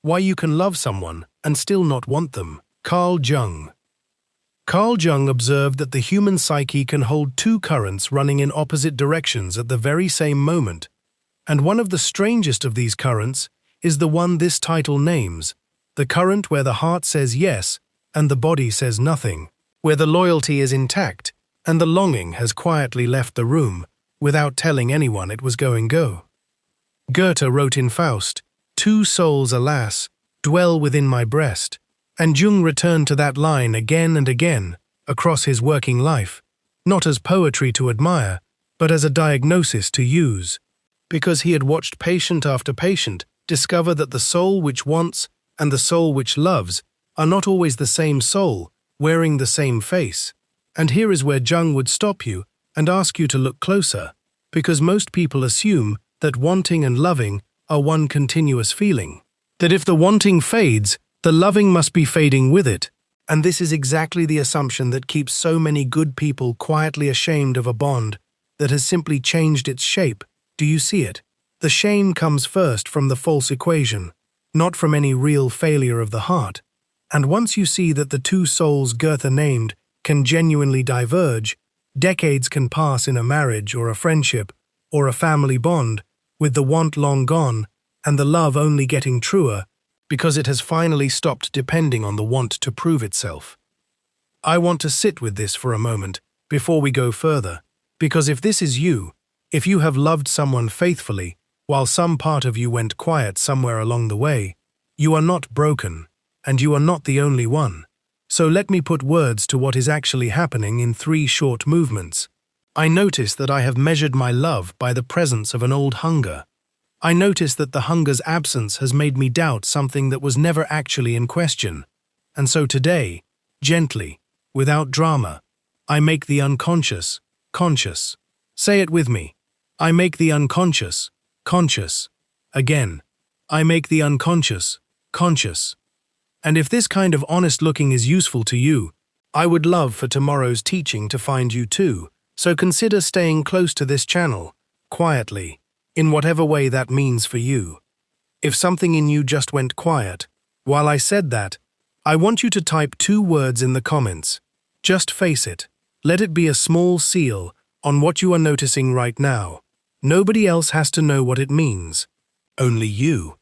Why you can love someone and still not want them. Carl Jung. Carl Jung observed that the human psyche can hold two currents running in opposite directions at the very same moment, and one of the strangest of these currents is the one this title names, the current where the heart says yes and the body says nothing, where the loyalty is intact and the longing has quietly left the room without telling anyone it was go. Goethe wrote in Faust, "Two souls, alas, dwell within my breast," and Jung returned to that line again and again across his working life, not as poetry to admire, but as a diagnosis to use, because he had watched patient after patient discover that the soul which wants and the soul which loves are not always the same soul, wearing the same face. And here is where Jung would stop you and ask you to look closer, because most people assume that wanting and loving are one continuous feeling, that if the wanting fades, the loving must be fading with it. And this is exactly the assumption that keeps so many good people quietly ashamed of a bond that has simply changed its shape. Do you see it? The shame comes first from the false equation, not from any real failure of the heart. And once you see that the two souls Goethe named can genuinely diverge, decades can pass in a marriage or a friendship or a family bond, with the want long gone and the love only getting truer, because it has finally stopped depending on the want to prove itself. I want to sit with this for a moment before we go further, because if this is you, if you have loved someone faithfully while some part of you went quiet somewhere along the way, you are not broken, and you are not the only one. So let me put words to what is actually happening in 3 short movements. I notice that I have measured my love by the presence of an old hunger. I notice that the hunger's absence has made me doubt something that was never actually in question. And so today, gently, without drama, I make the unconscious conscious. Say it with me. I make the unconscious conscious. Again, I make the unconscious conscious. And if this kind of honest looking is useful to you, I would love for tomorrow's teaching to find you too. So consider staying close to this channel, quietly, in whatever way that means for you. If something in you just went quiet, while I said that, I want you to type 2 words in the comments. Just face it. Let it be a small seal on what you are noticing right now. Nobody else has to know what it means. Only you.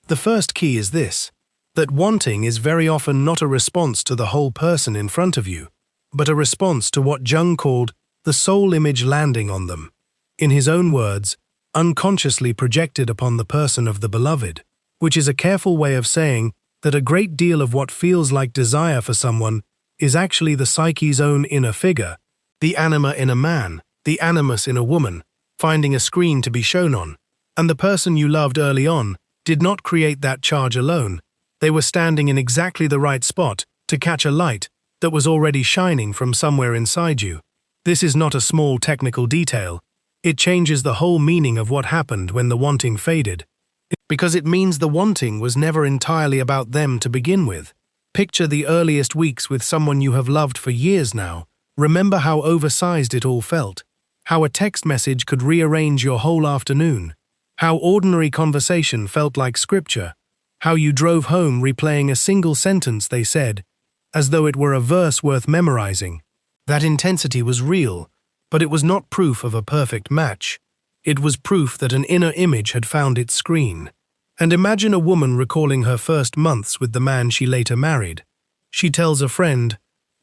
The first key is this, that wanting is very often not a response to the whole person in front of you, but a response to what Jung called the soul image landing on them. In his own words, unconsciously projected upon the person of the beloved, which is a careful way of saying that a great deal of what feels like desire for someone is actually the psyche's own inner figure, the anima in a man, the animus in a woman, finding a screen to be shown on. And the person you loved early on did not create that charge alone. They were standing in exactly the right spot to catch a light that was already shining from somewhere inside you. This is not a small technical detail. It changes the whole meaning of what happened when the wanting faded, because it means the wanting was never entirely about them to begin with. Picture the earliest weeks with someone you have loved for years now. Remember how oversized it all felt, how a text message could rearrange your whole afternoon, how ordinary conversation felt like scripture, how you drove home replaying a single sentence they said, as though it were a verse worth memorizing. That intensity was real, but it was not proof of a perfect match. It was proof that an inner image had found its screen. And imagine a woman recalling her first months with the man she later married. She tells a friend,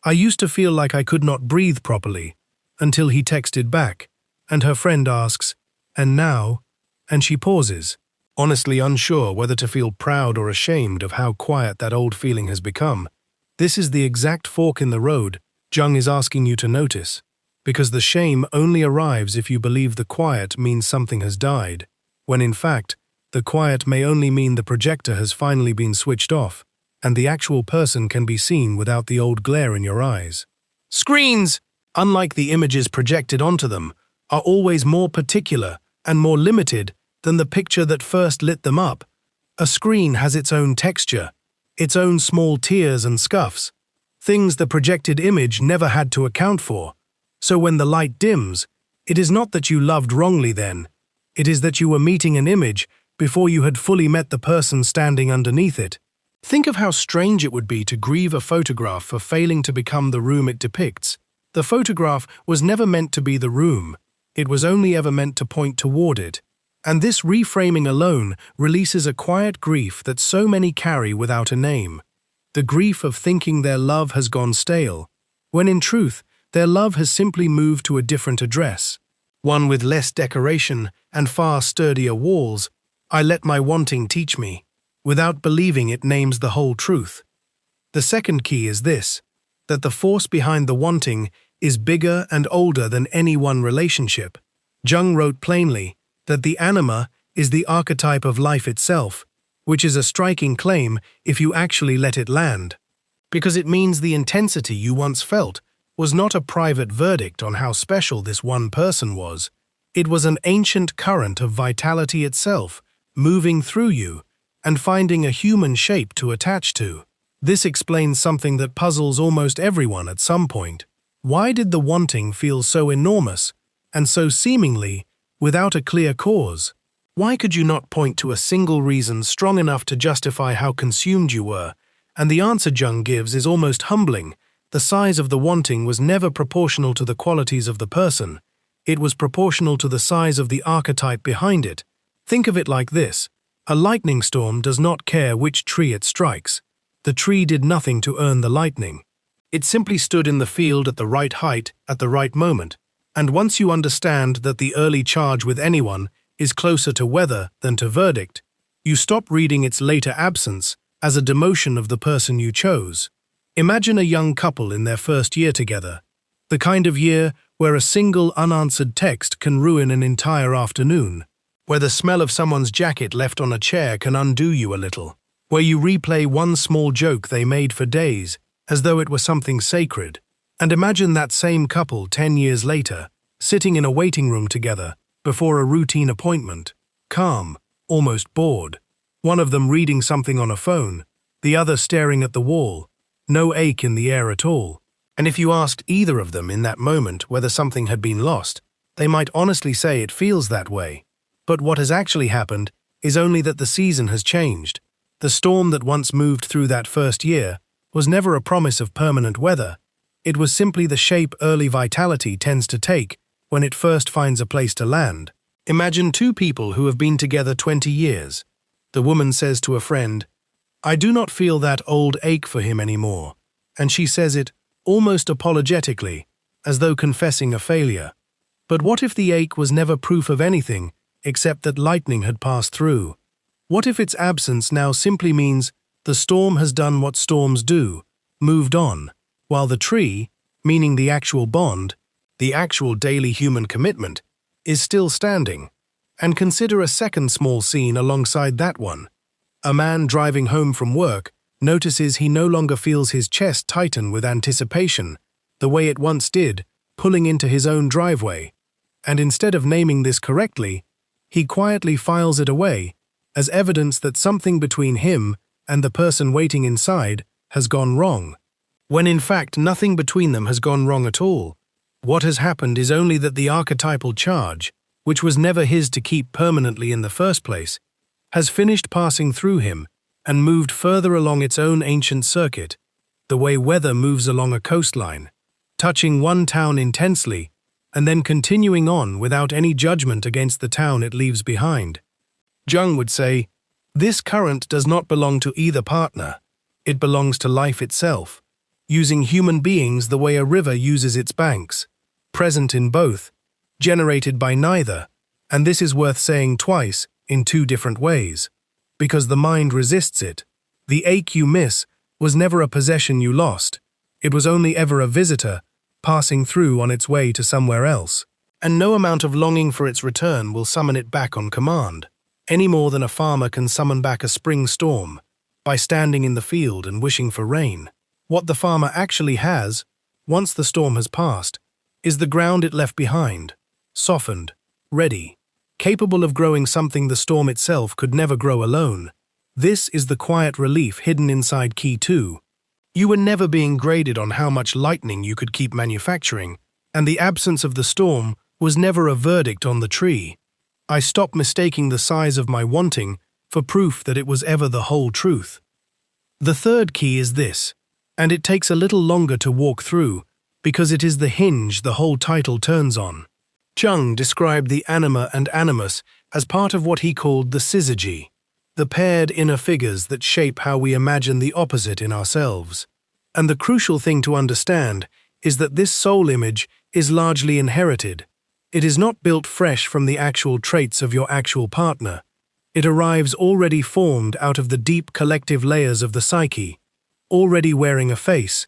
"I used to feel like I could not breathe properly," until he texted back, and her friend asks, "And now?" And she pauses, honestly unsure whether to feel proud or ashamed of how quiet that old feeling has become. This is the exact fork in the road Jung is asking you to notice, because the shame only arrives if you believe the quiet means something has died, when in fact, the quiet may only mean the projector has finally been switched off, and the actual person can be seen without the old glare in your eyes. Screens, unlike the images projected onto them, are always more particular and more limited than the picture that first lit them up. A screen has its own texture, its own small tears and scuffs, things the projected image never had to account for. So when the light dims, it is not that you loved wrongly then, it is that you were meeting an image before you had fully met the person standing underneath it. Think of how strange it would be to grieve a photograph for failing to become the room it depicts. The photograph was never meant to be the room. It was only ever meant to point toward it. And this reframing alone releases a quiet grief that so many carry without a name. The grief of thinking their love has gone stale, when in truth, their love has simply moved to a different address. One with less decoration and far sturdier walls. I let my wanting teach me, without believing it names the whole truth. The second key is this, that the force behind the wanting is bigger and older than any one relationship. Jung wrote plainly that the anima is the archetype of life itself, which is a striking claim if you actually let it land, because it means the intensity you once felt was not a private verdict on how special this one person was. It was an ancient current of vitality itself, moving through you and finding a human shape to attach to. This explains something that puzzles almost everyone at some point. Why did the wanting feel so enormous and so seemingly without a clear cause? Why could you not point to a single reason strong enough to justify how consumed you were? And the answer Jung gives is almost humbling. The size of the wanting was never proportional to the qualities of the person. It was proportional to the size of the archetype behind it. Think of it like this. A lightning storm does not care which tree it strikes. The tree did nothing to earn the lightning. It simply stood in the field at the right height, at the right moment. And once you understand that the early charge with anyone is closer to weather than to verdict, you stop reading its later absence as a demotion of the person you chose. Imagine a young couple in their first year together, the kind of year where a single unanswered text can ruin an entire afternoon, where the smell of someone's jacket left on a chair can undo you a little, where you replay one small joke they made for days as though it were something sacred. And imagine that same couple 10 years later, sitting in a waiting room together before a routine appointment, calm, almost bored, one of them reading something on a phone, the other staring at the wall, no ache in the air at all. And if you asked either of them in that moment whether something had been lost, they might honestly say it feels that way. But what has actually happened is only that the season has changed. The storm that once moved through that first year was never a promise of permanent weather. It was simply the shape early vitality tends to take when it first finds a place to land. Imagine two people who have been together 20 years. The woman says to a friend, "I do not feel that old ache for him anymore," and she says it almost apologetically, as though confessing a failure. But what if the ache was never proof of anything except that lightning had passed through? What if its absence now simply means the storm has done what storms do, moved on, while the tree, meaning the actual bond, the actual daily human commitment, is still standing? And consider a second small scene alongside that one. A man driving home from work notices he no longer feels his chest tighten with anticipation, the way it once did, pulling into his own driveway. And instead of naming this correctly, he quietly files it away as evidence that something between him and the person waiting inside has gone wrong, when in fact nothing between them has gone wrong at all. What has happened is only that the archetypal charge, which was never his to keep permanently in the first place, has finished passing through him and moved further along its own ancient circuit, the way weather moves along a coastline, touching one town intensely and then continuing on without any judgment against the town it leaves behind. Jung would say, this current does not belong to either partner, it belongs to life itself, using human beings the way a river uses its banks, present in both, generated by neither, and this is worth saying twice in two different ways, because the mind resists it. The ache you miss was never a possession you lost, it was only ever a visitor passing through on its way to somewhere else, and no amount of longing for its return will summon it back on command, any more than a farmer can summon back a spring storm by standing in the field and wishing for rain. What the farmer actually has, once the storm has passed, is the ground it left behind, softened, ready, capable of growing something the storm itself could never grow alone. This is the quiet relief hidden inside Key 2. You were never being graded on how much lightning you could keep manufacturing, and the absence of the storm was never a verdict on the tree. I stop mistaking the size of my wanting for proof that it was ever the whole truth. The third key is this, and it takes a little longer to walk through because it is the hinge the whole title turns on. Jung described the anima and animus as part of what he called the syzygy, the paired inner figures that shape how we imagine the opposite in ourselves. And the crucial thing to understand is that this soul image is largely inherited. It is not built fresh from the actual traits of your actual partner. It arrives already formed out of the deep collective layers of the psyche, already wearing a face,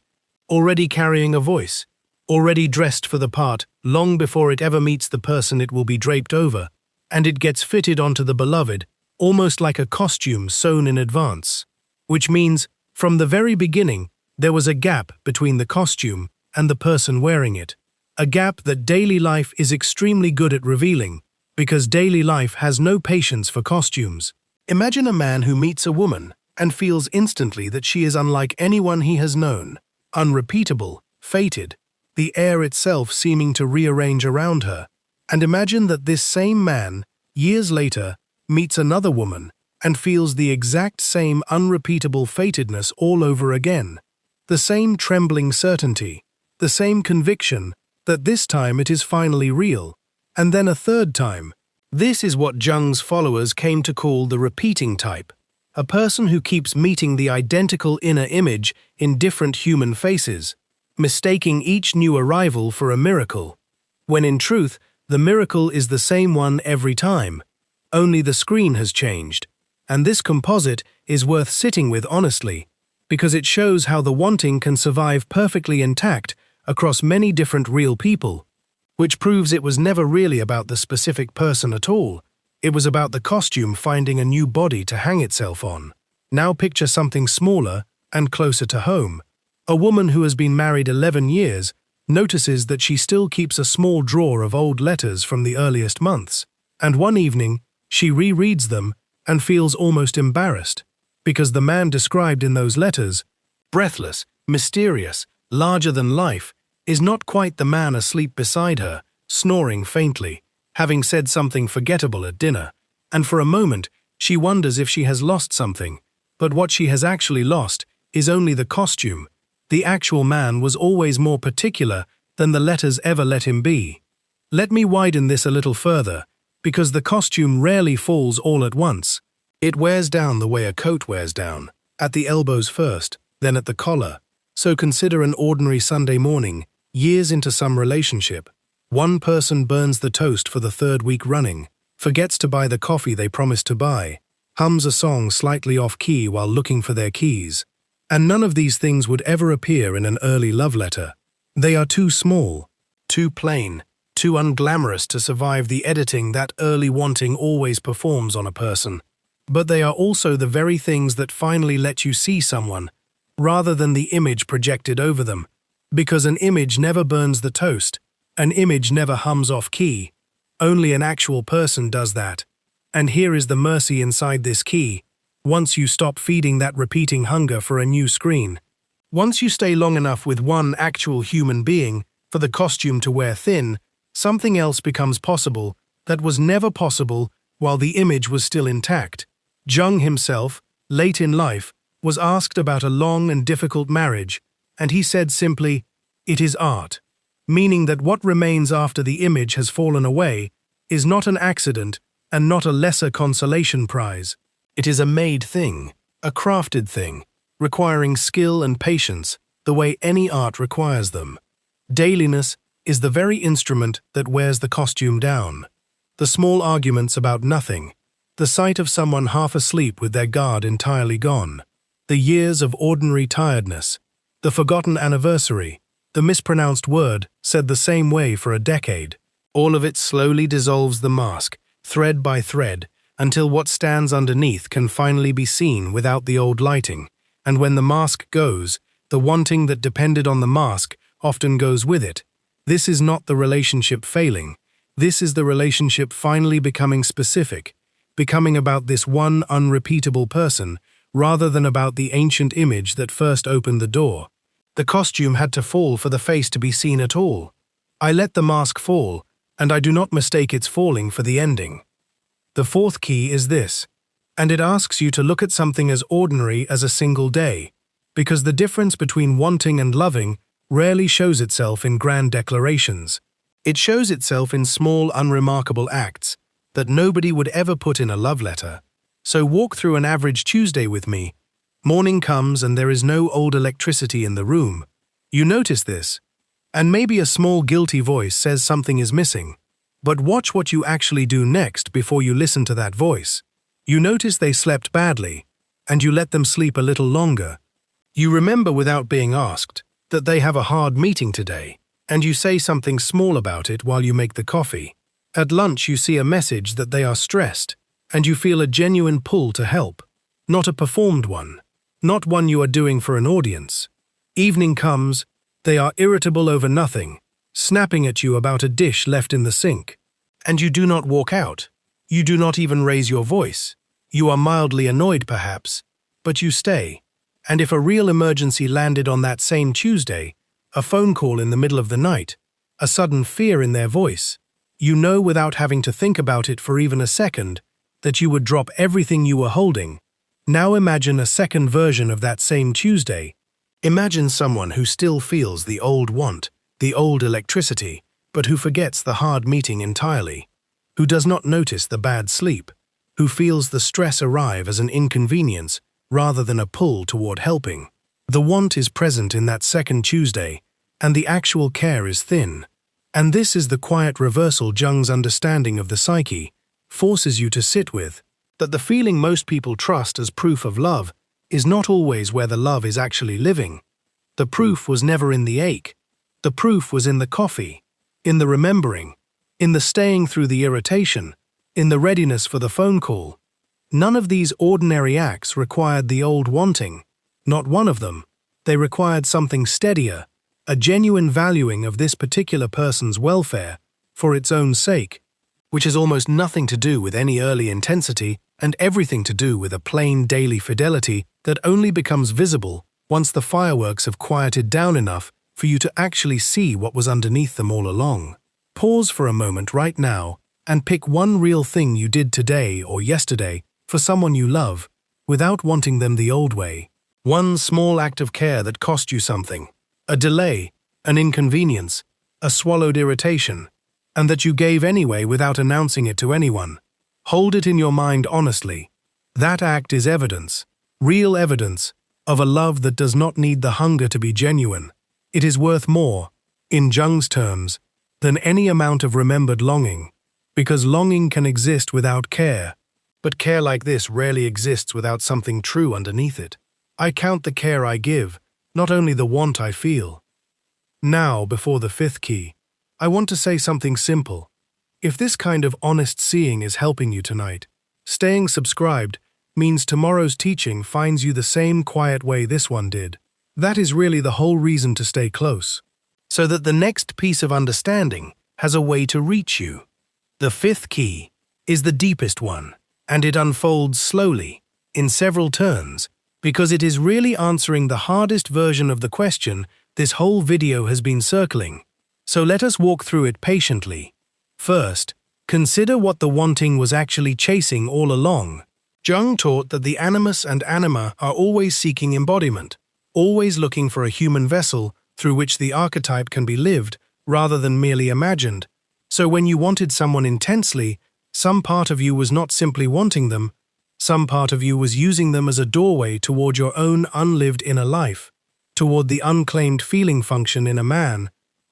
already carrying a voice, already dressed for the part long before it ever meets the person it will be draped over, and it gets fitted onto the beloved, almost like a costume sewn in advance. Which means, from the very beginning, there was a gap between the costume and the person wearing it. A gap that daily life is extremely good at revealing, because daily life has no patience for costumes. Imagine a man who meets a woman and feels instantly that she is unlike anyone he has known, unrepeatable, fated, the air itself seeming to rearrange around her. And imagine that this same man, years later, meets another woman and feels the exact same unrepeatable fatedness all over again. The same trembling certainty, the same conviction that this time it is finally real, and then a third time. This is what Jung's followers came to call the repeating type, a person who keeps meeting the identical inner image in different human faces, mistaking each new arrival for a miracle, when in truth, the miracle is the same one every time, only the screen has changed. And this composite is worth sitting with honestly, because it shows how the wanting can survive perfectly intact across many different real people, which proves it was never really about the specific person at all. It was about the costume finding a new body to hang itself on. Now picture something smaller and closer to home. A woman who has been married 11 years notices that she still keeps a small drawer of old letters from the earliest months, and one evening, she rereads them and feels almost embarrassed, because the man described in those letters, breathless, mysterious, larger than life, is not quite the man asleep beside her, snoring faintly, having said something forgettable at dinner, and for a moment she wonders if she has lost something, but what she has actually lost is only the costume. The actual man was always more particular than the letters ever let him be. Let me widen this a little further, because the costume rarely falls all at once. It wears down the way a coat wears down, at the elbows first, then at the collar. So consider an ordinary Sunday morning, years into some relationship. One person burns the toast for the third week running, forgets to buy the coffee they promised to buy, hums a song slightly off-key while looking for their keys. And none of these things would ever appear in an early love letter. They are too small, too plain, too unglamorous to survive the editing that early wanting always performs on a person. But they are also the very things that finally let you see someone, rather than the image projected over them. Because an image never burns the toast, an image never hums off-key. Only an actual person does that. And here is the mercy inside this key. Once you stop feeding that repeating hunger for a new screen, once you stay long enough with one actual human being for the costume to wear thin, something else becomes possible that was never possible while the image was still intact. Jung himself, late in life, was asked about a long and difficult marriage, and he said simply, "It is art," meaning that what remains after the image has fallen away is not an accident and not a lesser consolation prize. It is a made thing, a crafted thing, requiring skill and patience the way any art requires them. Dailiness is the very instrument that wears the costume down. The small arguments about nothing, the sight of someone half asleep with their guard entirely gone, the years of ordinary tiredness, the forgotten anniversary, the mispronounced word said the same way for a decade. All of it slowly dissolves the mask, thread by thread, until what stands underneath can finally be seen without the old lighting. And when the mask goes, the wanting that depended on the mask often goes with it. This is not the relationship failing. This is the relationship finally becoming specific, becoming about this one unrepeatable person, rather than about the ancient image that first opened the door. The costume had to fall for the face to be seen at all. I let the mask fall, and I do not mistake its falling for the ending. The fourth key is this, and it asks you to look at something as ordinary as a single day, because the difference between wanting and loving rarely shows itself in grand declarations. It shows itself in small, unremarkable acts that nobody would ever put in a love letter. So walk through an average Tuesday with me. Morning comes and there is no old electricity in the room. You notice this, and maybe a small guilty voice says something is missing. But watch what you actually do next before you listen to that voice. You notice they slept badly, and you let them sleep a little longer. You remember without being asked that they have a hard meeting today, and you say something small about it while you make the coffee. At lunch you see a message that they are stressed, and you feel a genuine pull to help, not a performed one, not one you are doing for an audience. Evening comes, they are irritable over nothing, snapping at you about a dish left in the sink. And you do not walk out. You do not even raise your voice. You are mildly annoyed perhaps, but you stay. And if a real emergency landed on that same Tuesday, a phone call in the middle of the night, a sudden fear in their voice, you know without having to think about it for even a second that you would drop everything you were holding. Now imagine a second version of that same Tuesday. Imagine someone who still feels the old want, the old electricity, but who forgets the hard meeting entirely, who does not notice the bad sleep, who feels the stress arrive as an inconvenience rather than a pull toward helping. The want is present in that second Tuesday, and the actual care is thin. And this is the quiet reversal Jung's understanding of the psyche forces you to sit with, that the feeling most people trust as proof of love is not always where the love is actually living. The proof was never in the ache. The proof was in the coffee, in the remembering, in the staying through the irritation, in the readiness for the phone call. None of these ordinary acts required the old wanting. Not one of them. They required something steadier, a genuine valuing of this particular person's welfare for its own sake, which has almost nothing to do with any early intensity and everything to do with a plain daily fidelity that only becomes visible once the fireworks have quieted down enough for you to actually see what was underneath them all along. Pause for a moment right now and pick one real thing you did today or yesterday for someone you love without wanting them the old way. One small act of care that cost you something, a delay, an inconvenience, a swallowed irritation, and that you gave anyway without announcing it to anyone. Hold it in your mind honestly. That act is evidence, real evidence, of a love that does not need the hunger to be genuine. It is worth more, in Jung's terms, than any amount of remembered longing, because longing can exist without care, but care like this rarely exists without something true underneath it. I count the care I give, not only the want I feel. Now, before the fifth key, I want to say something simple. If this kind of honest seeing is helping you tonight, staying subscribed means tomorrow's teaching finds you the same quiet way this one did. That is really the whole reason to stay close, so that the next piece of understanding has a way to reach you. The fifth key is the deepest one, and it unfolds slowly, in several turns, because it is really answering the hardest version of the question this whole video has been circling. So let us walk through it patiently. First, consider what the wanting was actually chasing all along. Jung taught that the animus and anima are always seeking embodiment, always looking for a human vessel through which the archetype can be lived rather than merely imagined. So when you wanted someone intensely, some part of you was not simply wanting them, some part of you was using them as a doorway toward your own unlived inner life, toward the unclaimed feeling function in a man,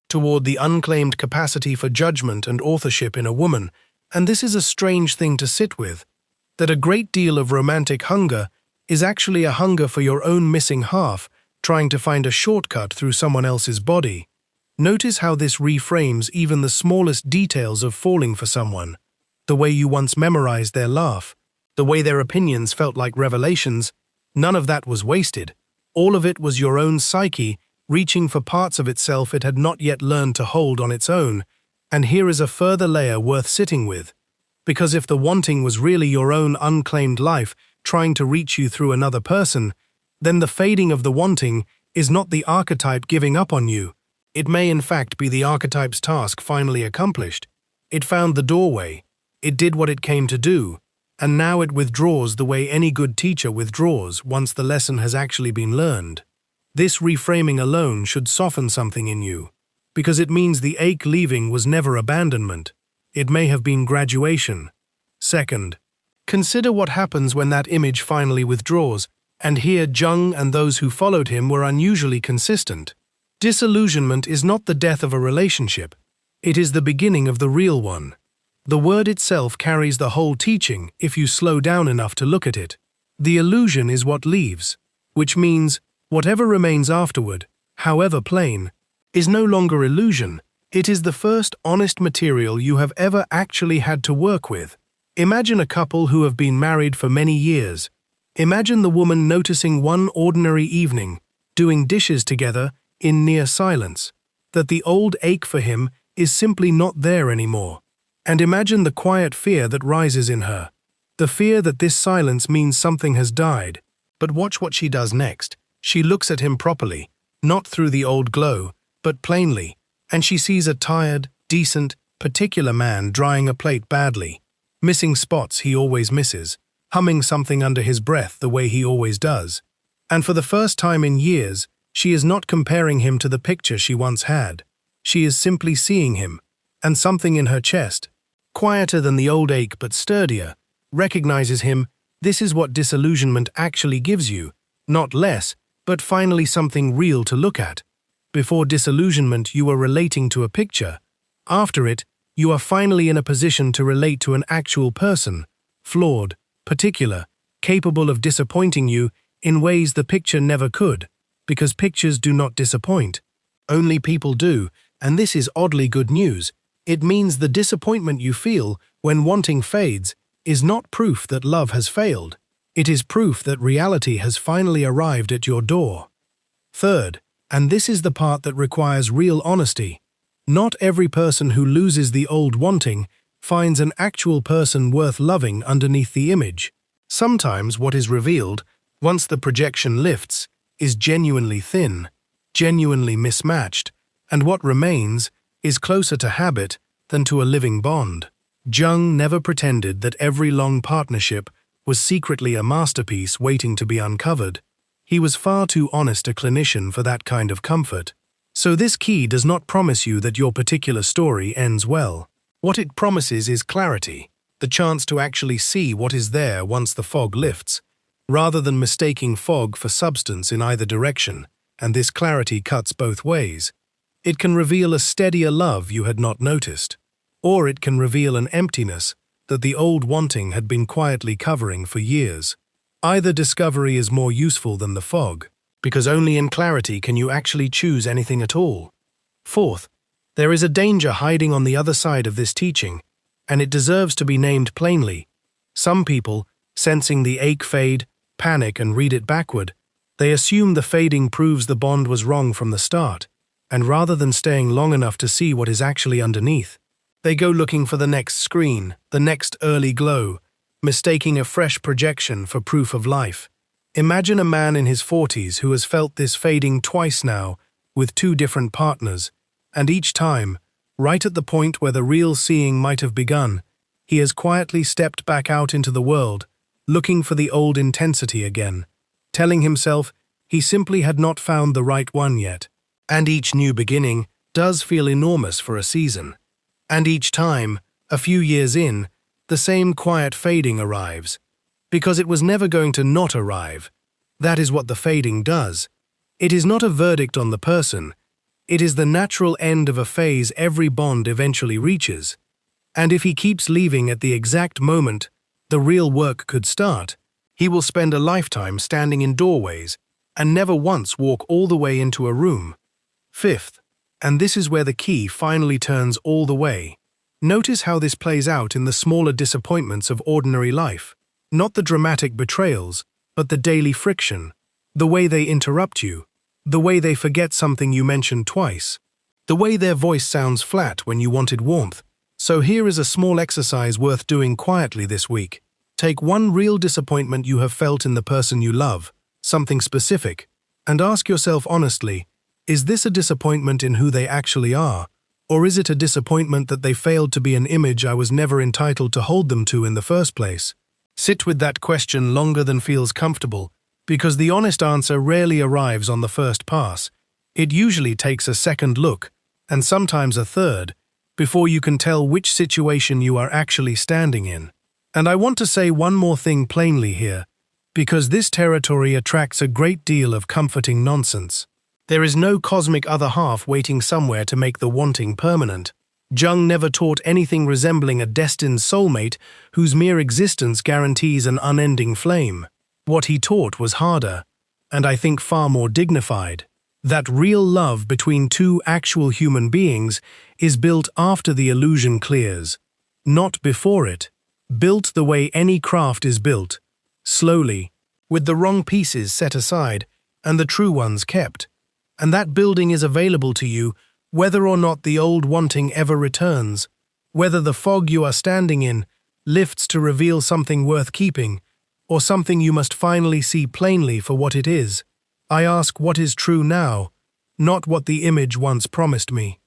toward the unclaimed capacity for judgment and authorship in a woman. And this is a strange thing to sit with, that a great deal of romantic hunger is actually a hunger for your own missing half, trying to find a shortcut through someone else's body. Notice how this reframes even the smallest details of falling for someone. The way you once memorized their laugh, the way their opinions felt like revelations, none of that was wasted. All of it was your own psyche reaching for parts of itself it had not yet learned to hold on its own. And here is a further layer worth sitting with. Because if the wanting was really your own unclaimed life trying to reach you through another person, then the fading of the wanting is not the archetype giving up on you. It may in fact be the archetype's task finally accomplished. It found the doorway, It did what it came to do, and now it withdraws the way any good teacher withdraws once the lesson has actually been learned. This reframing alone should soften something in you, because it means the ache leaving was never abandonment. It may have been graduation. Second, consider what happens when that image finally withdraws, and here Jung and those who followed him were unusually consistent. Disillusionment is not the death of a relationship. It is the beginning of the real one. The word itself carries the whole teaching if you slow down enough to look at it. The illusion is what leaves, which means whatever remains afterward, however plain, is no longer illusion. It is the first honest material you have ever actually had to work with. Imagine a couple who have been married for many years. Imagine the woman noticing one ordinary evening, doing dishes together in near silence, that the old ache for him is simply not there anymore. And imagine the quiet fear that rises in her, the fear that this silence means something has died. But watch what she does next. She looks at him properly, not through the old glow, but plainly, and she sees a tired, decent, particular man drying a plate badly, missing spots he always misses, humming something under his breath the way he always does. And for the first time in years, she is not comparing him to the picture she once had. She is simply seeing him, and something in her chest, quieter than the old ache but sturdier, recognizes him. This is what disillusionment actually gives you, not less, but finally something real to look at. Before disillusionment, you were relating to a picture. After it, you are finally in a position to relate to an actual person, flawed, particular, capable of disappointing you in ways the picture never could, because pictures do not disappoint. Only people do, and this is oddly good news. It means the disappointment you feel when wanting fades is not proof that love has failed. It is proof that reality has finally arrived at your door. Third, and this is the part that requires real honesty, not every person who loses the old wanting finds an actual person worth loving underneath the image. Sometimes what is revealed, once the projection lifts, is genuinely thin, genuinely mismatched, and what remains is closer to habit than to a living bond. Jung never pretended that every long partnership was secretly a masterpiece waiting to be uncovered. He was far too honest a clinician for that kind of comfort. So this key does not promise you that your particular story ends well. What it promises is clarity, the chance to actually see what is there once the fog lifts, rather than mistaking fog for substance in either direction, and this clarity cuts both ways. It can reveal a steadier love you had not noticed, or it can reveal an emptiness that the old wanting had been quietly covering for years. Either discovery is more useful than the fog, because only in clarity can you actually choose anything at all. Fourth, there is a danger hiding on the other side of this teaching, and it deserves to be named plainly. Some people, sensing the ache fade, panic and read it backward. They assume the fading proves the bond was wrong from the start, and rather than staying long enough to see what is actually underneath, they go looking for the next screen, the next early glow, mistaking a fresh projection for proof of life. Imagine a man in his 40s who has felt this fading twice now, with 2 different partners, and each time, right at the point where the real seeing might have begun, he has quietly stepped back out into the world, looking for the old intensity again, telling himself he simply had not found the right one yet. And each new beginning does feel enormous for a season. And each time, a few years in, the same quiet fading arrives, because it was never going to not arrive. That is what the fading does. It is not a verdict on the person. It is the natural end of a phase every bond eventually reaches. And if he keeps leaving at the exact moment the real work could start, he will spend a lifetime standing in doorways and never once walk all the way into a room. Fifth, and this is where the key finally turns all the way. Notice how this plays out in the smaller disappointments of ordinary life. Not the dramatic betrayals, but the daily friction, the way they interrupt you, the way they forget something you mentioned twice, the way their voice sounds flat when you wanted warmth. So here is a small exercise worth doing quietly this week. Take one real disappointment you have felt in the person you love, something specific, and ask yourself honestly, is this a disappointment in who they actually are, Or is it a disappointment that they failed to be an image I was never entitled to hold them to in the first place? Sit with that question longer than feels comfortable, because the honest answer rarely arrives on the first pass. It usually takes a second look, and sometimes a third, before you can tell which situation you are actually standing in. And I want to say one more thing plainly here, because this territory attracts a great deal of comforting nonsense. There is no cosmic other half waiting somewhere to make the wanting permanent. Jung never taught anything resembling a destined soulmate whose mere existence guarantees an unending flame. What he taught was harder, and I think far more dignified. That real love between two actual human beings is built after the illusion clears, not before it. Built the way any craft is built, slowly, with the wrong pieces set aside and the true ones kept. And that building is available to you whether or not the old wanting ever returns, whether the fog you are standing in lifts to reveal something worth keeping, or something you must finally see plainly for what it is. I ask what is true now, not what the image once promised me.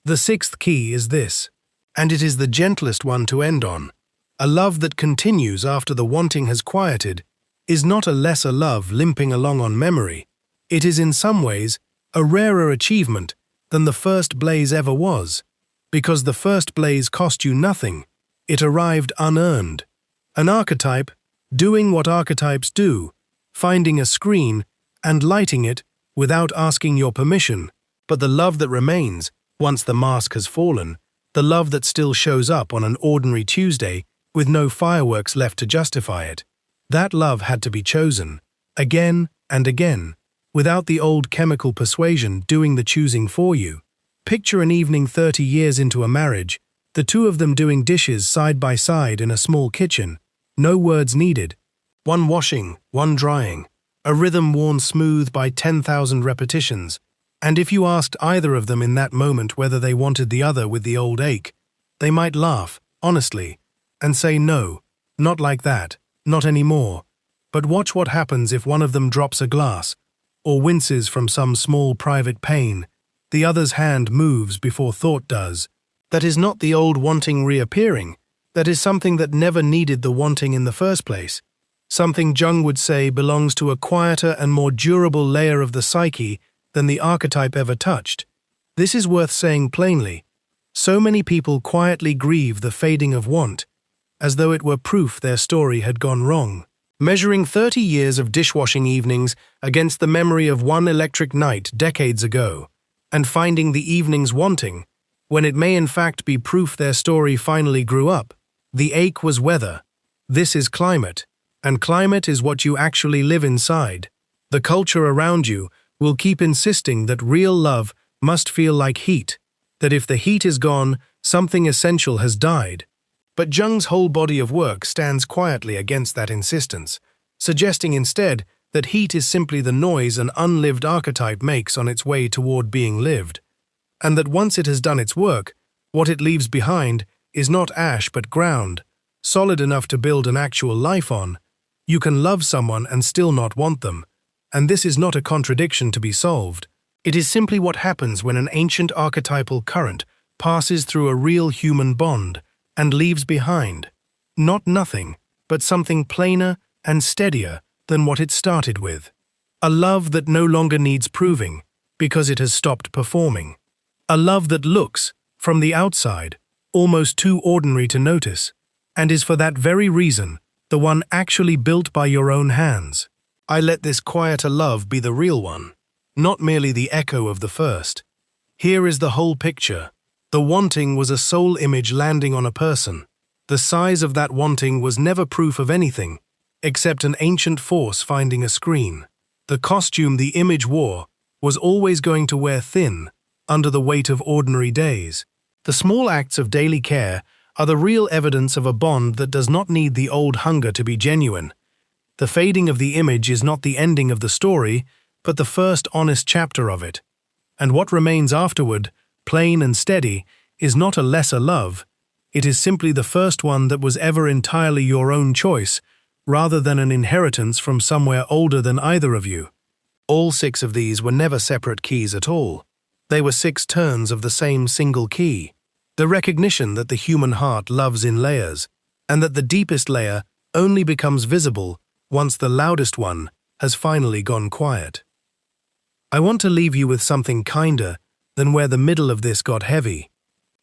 The sixth key is this, and it is the gentlest one to end on. A love that continues after the wanting has quieted is not a lesser love limping along on memory. It is in some ways a rarer achievement than the first blaze ever was, because the first blaze cost you nothing. It arrived unearned. An archetype, doing what archetypes do, finding a screen and lighting it without asking your permission. But the love that remains, once the mask has fallen, the love that still shows up on an ordinary Tuesday with no fireworks left to justify it, that love had to be chosen, again and again, without the old chemical persuasion doing the choosing for you. Picture an evening 30 years into a marriage, the two of them doing dishes side by side in a small kitchen, no words needed, one washing, one drying, a rhythm worn smooth by 10,000 repetitions, and if you asked either of them in that moment whether they wanted the other with the old ache, they might laugh, honestly, and say no, not like that, not anymore. But watch what happens if one of them drops a glass, or winces from some small private pain. The other's hand moves before thought does. That is not the old wanting reappearing. That is something that never needed the wanting in the first place. Something Jung would say belongs to a quieter and more durable layer of the psyche than the archetype ever touched. This is worth saying plainly. So many people quietly grieve the fading of want, as though it were proof their story had gone wrong. Measuring 30 years of dishwashing evenings against the memory of one electric night decades ago, and finding the evenings wanting, when it may in fact be proof their story finally grew up. The ache was weather. This is climate, and climate is what you actually live inside. The culture around you will keep insisting that real love must feel like heat, that if the heat is gone, something essential has died. But Jung's whole body of work stands quietly against that insistence, suggesting instead that heat is simply the noise an unlived archetype makes on its way toward being lived, and that once it has done its work, what it leaves behind is not ash but ground, solid enough to build an actual life on. You can love someone and still not want them, and this is not a contradiction to be solved. It is simply what happens when an ancient archetypal current passes through a real human bond and leaves behind, not nothing, but something plainer and steadier than what it started with. A love that no longer needs proving, because it has stopped performing. A love that looks, from the outside, almost too ordinary to notice, and is for that very reason the one actually built by your own hands. I let this quieter love be the real one, not merely the echo of the first. Here is the whole picture. The wanting was a soul image landing on a person. The size of that wanting was never proof of anything, except an ancient force finding a screen. The costume the image wore was always going to wear thin, under the weight of ordinary days. The small acts of daily care are the real evidence of a bond that does not need the old hunger to be genuine. The fading of the image is not the ending of the story, but the first honest chapter of it. And what remains afterward, plain and steady, is not a lesser love. It is simply the first one that was ever entirely your own choice, rather than an inheritance from somewhere older than either of you. All 6 of these were never separate keys at all. They were 6 turns of the same single key. The recognition that the human heart loves in layers, and that the deepest layer only becomes visible once the loudest one has finally gone quiet. I want to leave you with something kinder than where the middle of this got heavy.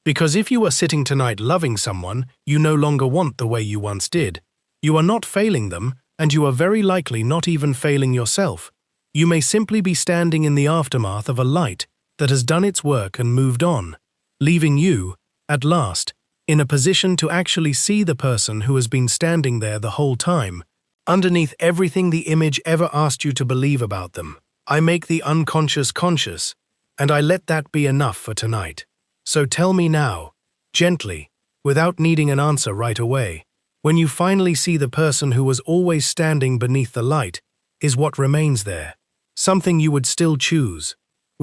Because if you are sitting tonight loving someone you no longer want the way you once did, you are not failing them, and you are very likely not even failing yourself. You may simply be standing in the aftermath of a light that has done its work and moved on, leaving you, at last, in a position to actually see the person who has been standing there the whole time, underneath everything the image ever asked you to believe about them. I make the unconscious conscious, and I let that be enough for tonight. So tell me now, gently, without needing an answer right away, when you finally see the person who was always standing beneath the light, is what remains there something you would still choose,